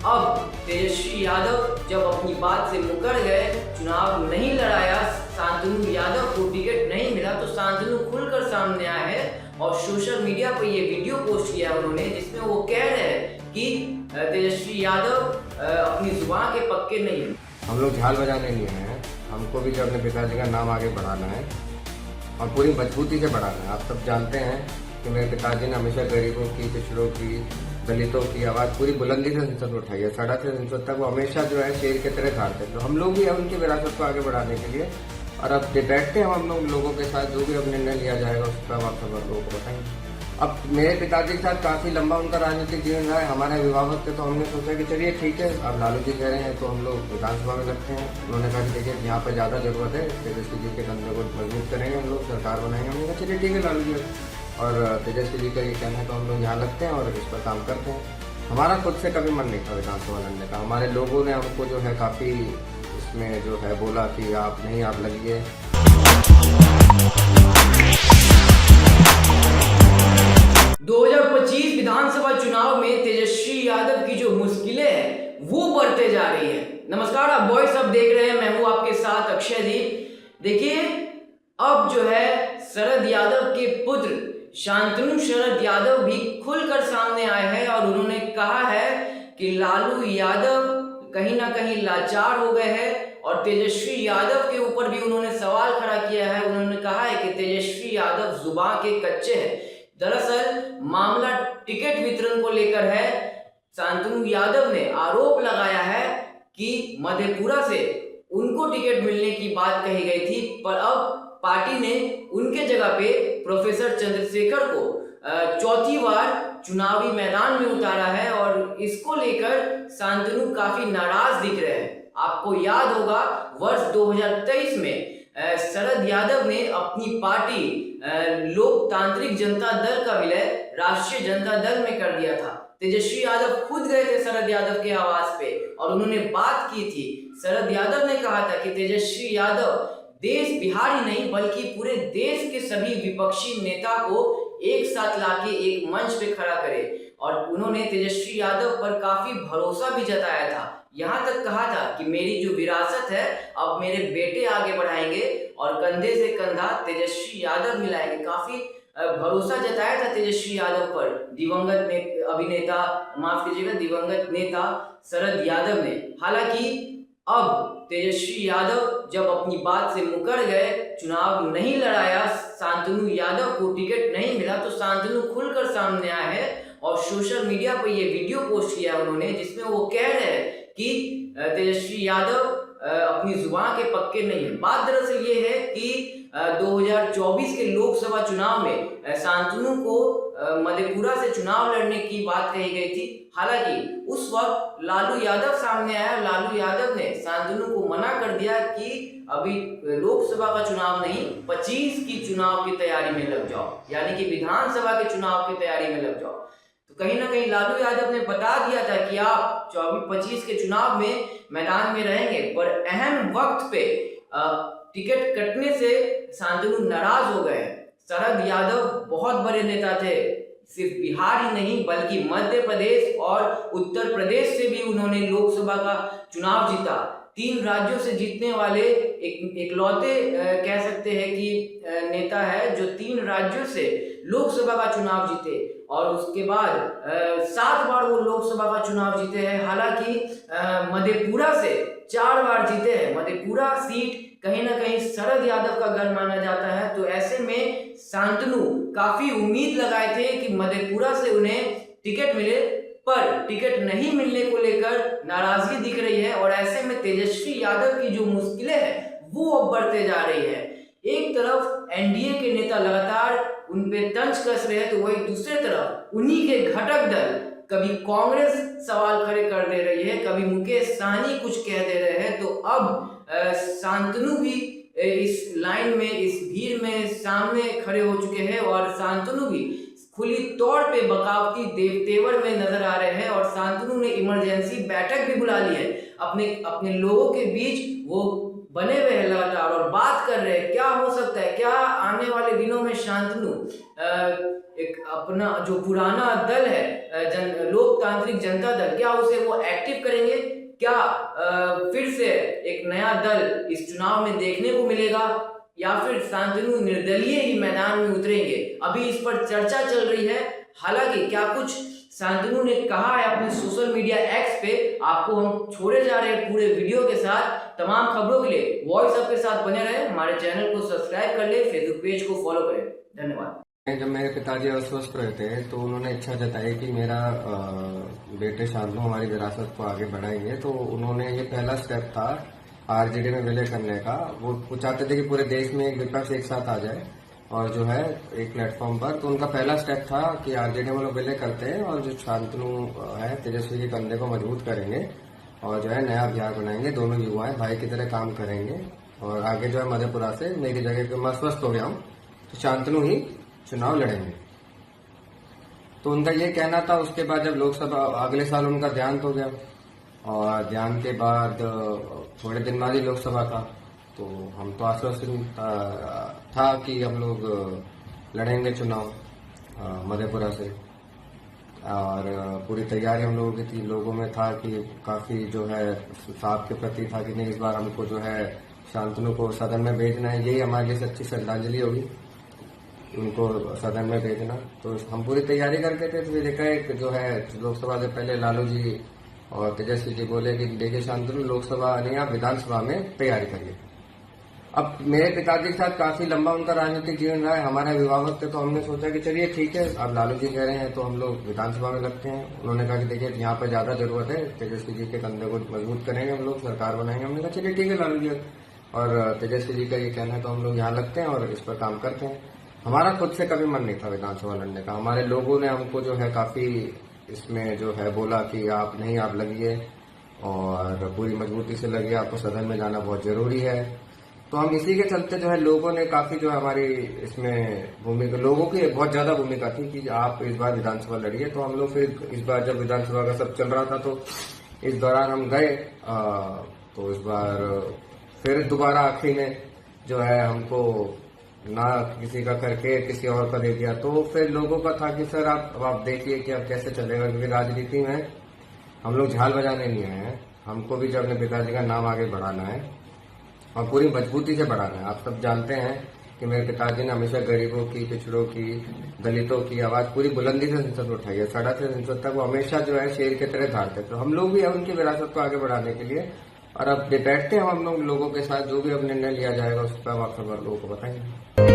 अब तेजस्वी यादव जब अपनी बात से मुकर गए, चुनाव नहीं लड़ाया, शांतनु यादव को टिकट नहीं मिला, तो शांतनु खुलकर सामने आए हैं और सोशल मीडिया पर ये वीडियो पोस्ट किया उन्होंने, जिसमें वो कह रहे हैं कि तेजस्वी यादव अपनी जुबान के पक्के नहीं हैं। हम लोग झाल बजाने नहीं आए हैं, हमको भी जो अपने पिताजी का नाम आगे बढ़ाना है और पूरी मजबूती से बढ़ाना है। आप सब जानते हैं कि मेरे पिताजी ने हमेशा गरीबों की, पिछड़ों की, दलितों की आवाज़ पूरी बुलंदी से संसद में उठाई है। सड़क से संसद तक वो हमेशा जो है शेर की तरह झाड़ते। तो हम लोग भी हैं उनकी विरासत को आगे बढ़ाने के लिए, और अब बैठते हैं हम लोगों के साथ, जो भी अब निर्णय लिया जाएगा उस पर आप सब लोगों को बताएंगे। अब मेरे पिताजी के साथ काफ़ी लंबा उनका राजनीतिक जीवन रहा है, हमारे अभिभावक थे, तो हमने सोचा कि चलिए ठीक है, अब लालू जी कह रहे हैं तो हम लोग विधानसभा में लगते हैं। उन्होंने कहा कि देखिए यहाँ पर ज़्यादा जरूरत है, तेजस्वी जी के कंधे को मजबूत करेंगे, हम लोग सरकार बनाएंगे। हमने कहा चलिए ठीक है लालू जी, और तेजस्वी जी का ये कहना है तो हम लोग यहाँ लगते हैं और इस पर काम करते हैं। हमारा खुद से कभी मन नहीं था विधानसभा लड़ने का, हमारे लोगों ने हमको जो है काफ़ी इसमें जो है बोला कि आप नहीं, आप लगिए। 2025 विधानसभा चुनाव में तेजस्वी यादव की जो मुश्किलें हैं वो बढ़ते जा रही है। नमस्कार, आप वॉइस अब देख रहे हैं, मैं हूं आपके साथ अक्षय दीप। देखिए, अब जो है शरद यादव के पुत्र शांतनु शरद यादव भी खुलकर सामने आए हैं और उन्होंने कहा है कि लालू यादव कहीं ना कहीं लाचार हो गए हैं, और तेजस्वी यादव के ऊपर भी उन्होंने सवाल खड़ा किया है। उन्होंने कहा है कि तेजस्वी यादव जुबान के कच्चे हैं। दरअसल मामला टिकट वितरण को लेकर है। शांतनु यादव ने आरोप लगाया है कि मधेपुरा से उनको टिकट मिलने की बात कही गई थी, पर अब पार्टी ने उनके जगह पे प्रोफेसर चंद्रशेखर को चौथी बार चुनावी मैदान में उतारा है, और इसको लेकर शांतनु काफी नाराज दिख रहे हैं। आपको याद होगा वर्ष 2023 में शरद यादव ने अपनी पार्टी लोकतांत्रिक जनता दल का विलय राष्ट्रीय जनता दल में कर दिया था। तेजस्वी यादव खुद गए थे शरद यादव के आवास पे और उन्होंने बात की थी। शरद यादव ने कहा था कि तेजस्वी यादव देश बिहार ही नहीं बल्कि पूरे देश के सभी विपक्षी नेता को एक साथ लाके एक मंच पे खड़ा करे, और उन्होंने तेजस्वी यादव पर काफी भरोसा भी जताया था। यहाँ तक कहा था कि मेरी जो विरासत है अब मेरे बेटे आगे बढ़ाएंगे और कंधे से कंधा तेजस्वी यादव मिलाएंगे। काफी भरोसा जताया था तेजस्वी यादव पर दिवंगत अभिनेता, माफ कीजिएगा, दिवंगत नेता शरद यादव ने। हालांकि अब तेजस्वी यादव जब अपनी बात से मुकर गए, चुनाव नहीं लड़ाया, शांतनु यादव को टिकट नहीं मिला, तो शांतनु खुलकर सामने आए हैं और सोशल मीडिया पर ये वीडियो पोस्ट किया उन्होंने, जिसमें वो कह रहे हैं कि तेजस्वी यादव अपनी जुबान के पक्के नहीं है। बात दरअसल ये है कि 2024 के लोकसभा चुनाव में शांतनु को मधेपुरा से चुनाव लड़ने की बात कही गई थी। हालांकि उस वक्त लालू यादव सामने आया, लालू यादव ने शांतनु को मना कर दिया कि अभी लोकसभा का चुनाव नहीं, 25 की चुनाव की तैयारी में लग जाओ, यानी कि विधानसभा के चुनाव की तैयारी में लग जाओ। तो कहीं ना कहीं लालू यादव ने बता दिया था कि आप 24-25 के चुनाव में मैदान में रहेंगे, पर अहम वक्त पे टिकट कटने से शांतनु नाराज हो गए। शरद यादव बहुत बड़े नेता थे, सिर्फ बिहार ही नहीं बल्कि मध्य प्रदेश और उत्तर प्रदेश से भी उन्होंने लोकसभा का चुनाव जीता। 3 राज्यों से जीतने वाले इकलौते कह सकते हैं कि नेता है जो 3 राज्यों से लोकसभा का चुनाव जीते, और उसके बाद 7 बार वो लोकसभा का चुनाव जीते हैं। हालांकि मधेपुरा से 4 बार जीते हैं। मधेपुरा सीट कहीं ना कहीं शरद यादव का घर माना जाता है। तो ऐसे में शांतनु काफी उम्मीद लगाए थे कि मधेपुरा से उन्हें टिकट मिले, पर टिकट नहीं मिलने को लेकर नाराजगी दिख रही है, और ऐसे में तेजस्वी यादव की जो मुश्किलें हैं वो अब बढ़ते जा रही है। एक तरफ एनडीए के नेता लगातार उन पे तंज कस रहे हैं, तो वही दूसरे तरफ उन्हीं के घटक दल, कभी कांग्रेस सवाल खड़े कर दे रही है, कभी मुकेश सहनी कुछ कह दे रहे हैं। तो अब शांतनु भी इस लाइन में, इस भीड़ में सामने खड़े हो चुके हैं, और शांतनु भी खुली तौर पे बगावती तेवर में नजर आ रहे हैं। और शांतनु ने इमरजेंसी बैठक भी बुला ली है अपने लोगों के बीच। वो बने हुए हैं लगातार और बात कर रहे हैं क्या हो सकता है, क्या आने वाले दिनों में शांतनु एक अपना जो पुराना दल है लोकतांत्रिक जनता दल, क्या उसे वो एक्टिव करेंगे, क्या फिर से एक नया दल इस चुनाव में देखने को मिलेगा या फिर शांतनु निर्दलीय ही मैदान में उतरेंगे, अभी इस पर चर्चा चल रही है। हालांकि क्या कुछ शांतनु ने कहा है अपने सोशल मीडिया एक्स पे, आपको हम छोड़े जा रहे हैं पूरे वीडियो के साथ। तमाम खबरों के लिए वॉइस अप के साथ बने रहे, हमारे चैनल को सब्सक्राइब कर ले, फेसबुक पेज को फॉलो करें। धन्यवाद। जब मेरे पिताजी अस्वस्थ रहते हैं तो उन्होंने इच्छा जताई कि मेरा बेटे शांतनु हमारी विरासत को आगे बढ़ाएंगे, तो उन्होंने ये पहला स्टेप था आरजेडी में विलय करने का। वो चाहते थे कि पूरे देश में एक विपक्ष एक साथ आ जाए और जो है एक प्लेटफॉर्म पर, तो उनका पहला स्टेप था कि आरजेडी में लोग विलय करते हैं और जो शांतनु है तेजस्वी के कंधे को मजबूत करेंगे और जो है नया बिहार बनाएंगे, दोनों युवाएं भाई की तरह काम करेंगे और आगे जो है मधेपुरा से मेरी जगह पे मैं स्वस्थ हो गया हूँ तो शांतनु ही चुनाव लड़ेंगे। तो उनका ये कहना था। उसके बाद जब लोकसभा अगले साल उनका देहांत हो गया और देहांत के बाद थोड़े दिन बाद ही लोकसभा था, तो हम तो आश्वासन था कि हम लोग लड़ेंगे चुनाव मधेपुरा से और पूरी तैयारी हम लोगों की थी। लोगों में था कि काफी जो है साहब के प्रति था कि नहीं इस बार हमको जो है शांतनु को सदन में भेजना है, यही हमारे लिए सच्ची श्रद्धांजलि होगी उनको सदन में भेजना। तो हम पूरी तैयारी करके थे, तो देखा एक जो है लोकसभा से पहले लालू जी और तेजस्वी जी बोले कि देखिए शांतनु लोकसभा नहीं आप विधानसभा में तैयारी करिए। अब मेरे पिताजी के साथ काफी लंबा उनका राजनीतिक जीवन रहा है, हमारे अभिभावक थे, तो हमने सोचा कि चलिए ठीक है अब लालू जी कह रहे हैं तो हम लोग विधानसभा में लगते हैं। उन्होंने कहा कि देखिए यहाँ पर ज्यादा जरूरत है, तेजस्वी जी के कंधे को मजबूत करेंगे हम लोग, सरकार बनाएंगे। हमने कहा चलिए ठीक है लालू जी और तेजस्वी जी का ये कहना है तो हम लोग यहाँ लगते हैं और इस पर काम करते हैं। हमारा खुद से कभी मन नहीं था विधानसभा लड़ने का, हमारे लोगों ने हमको जो है काफी इसमें जो है बोला कि आप नहीं आप लगिए और पूरी मजबूती से लगिए, आपको सदन में जाना बहुत जरूरी है। तो हम इसी के चलते जो है लोगों ने काफी जो है हमारी इसमें भूमिका, लोगों की बहुत ज्यादा भूमिका थी कि आप इस बार विधानसभा लड़िए। तो हम लोग फिर इस बार जब विधानसभा का सब चल रहा था तो इस दौरान हम गए, तो इस बार फिर दोबारा आखिरी में जो है हमको ना किसी का करके किसी और का दे दिया। तो फिर लोगों का था कि सर आप देखिए कि अब कैसे चलेगा, क्योंकि राजनीति में हम लोग झाल बजाने नहीं आए हैं, हमको भी जो अपने पिताजी का नाम आगे बढ़ाना है और पूरी मजबूती से बढ़ाना है। आप सब जानते हैं कि मेरे पिताजी ने हमेशा गरीबों की, पिछड़ों की, दलितों की आवाज पूरी बुलंदी से संसद में उठाई है। सड़क से संसद तक वो हमेशा जो है शेर की तरह धारते। तो हम लोग भी अब उनकी विरासत को आगे बढ़ाने के लिए और अब बैठते हैं हम लोग लोगों के साथ, जो भी अब निर्णय लिया जाएगा उस पर हम आप सब लोगों को बताएंगे।